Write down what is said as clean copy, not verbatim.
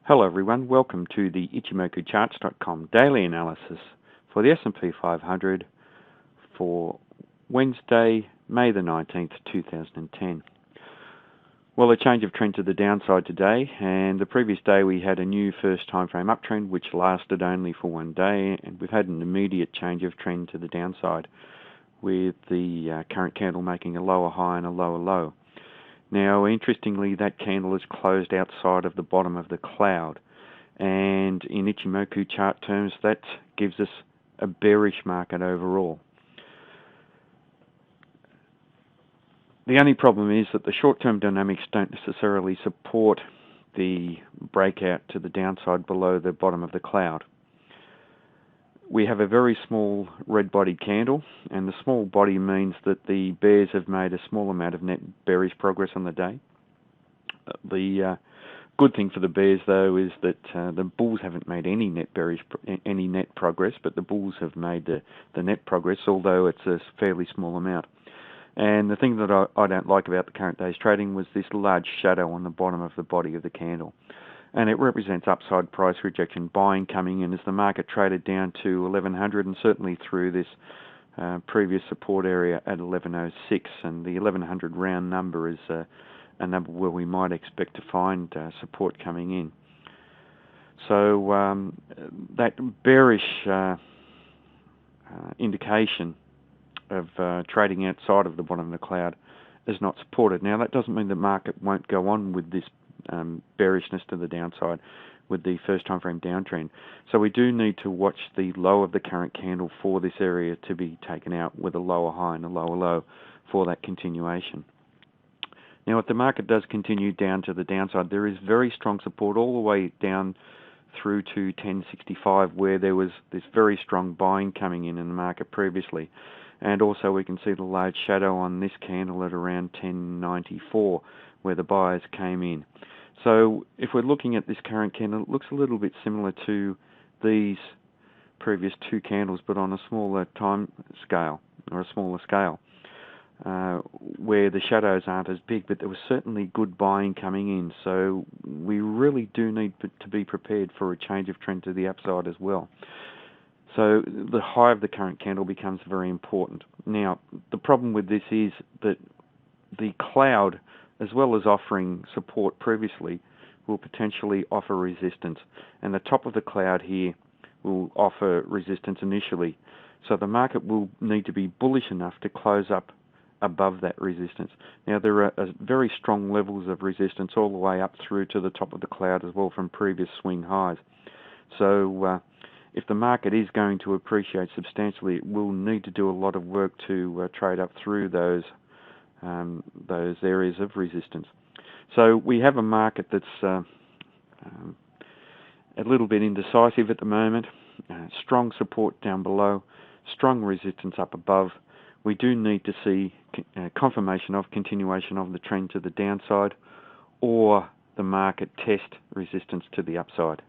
Hello everyone, welcome to the IchimokuCharts.com daily analysis for the SP 500 for Wednesday, May the 19th, 2010. Well, a change of trend to the downside today, and the previous day we had a new first time frame uptrend which lasted only for one day, and we've had an immediate change of trend to the downside with the current candle making a lower high and a lower low. Now, interestingly, that candle is closed outside of the bottom of the cloud, and in Ichimoku chart terms, that gives us a bearish market overall. The only problem is that the short-term dynamics don't necessarily support the breakout to the downside below the bottom of the cloud. We have a very small red-bodied candle, and the small body means that the bears have made a small amount of net bearish progress on the day. The good thing for the bears, though, is that the bulls haven't made any net progress, but the bulls have made the net progress, although it's a fairly small amount. And the thing that I don't like about the current day's trading was this large shadow on the bottom of the body of the candle. And it represents upside price rejection buying coming in as the market traded down to 1100 and certainly through this previous support area at 1106, and the 1100 round number is a number where we might expect to find support coming in. So that bearish indication of trading outside of the bottom of the cloud is not supported. Now, that doesn't mean the market won't go on with this bearishness to the downside with the first time frame downtrend. So we do need to watch the low of the current candle for this area to be taken out with a lower high and a lower low for that continuation. Now, if the market does continue down to the downside, there is very strong support all the way down through to 1065, where there was this very strong buying coming in the market previously. And also we can see the large shadow on this candle at around 1094 where the buyers came in. So if we're looking at this current candle, it looks a little bit similar to these previous two candles, but on a smaller time scale, or a smaller scale, where the shadows aren't as big, but there was certainly good buying coming in. So we really do need to be prepared for a change of trend to the upside as well. So the high of the current candle becomes very important. Now, the problem with this is that the cloud, as well as offering support previously, will potentially offer resistance. And the top of the cloud here will offer resistance initially. So the market will need to be bullish enough to close up above that resistance. Now, there are very strong levels of resistance all the way up through to the top of the cloud as well from previous swing highs. So if the market is going to appreciate substantially, it will need to do a lot of work to trade up through those areas of resistance. So we have a market that's a little bit indecisive at the moment. Strong support down below, strong resistance up above. We do need to see confirmation of continuation of the trend to the downside, or the market test resistance to the upside.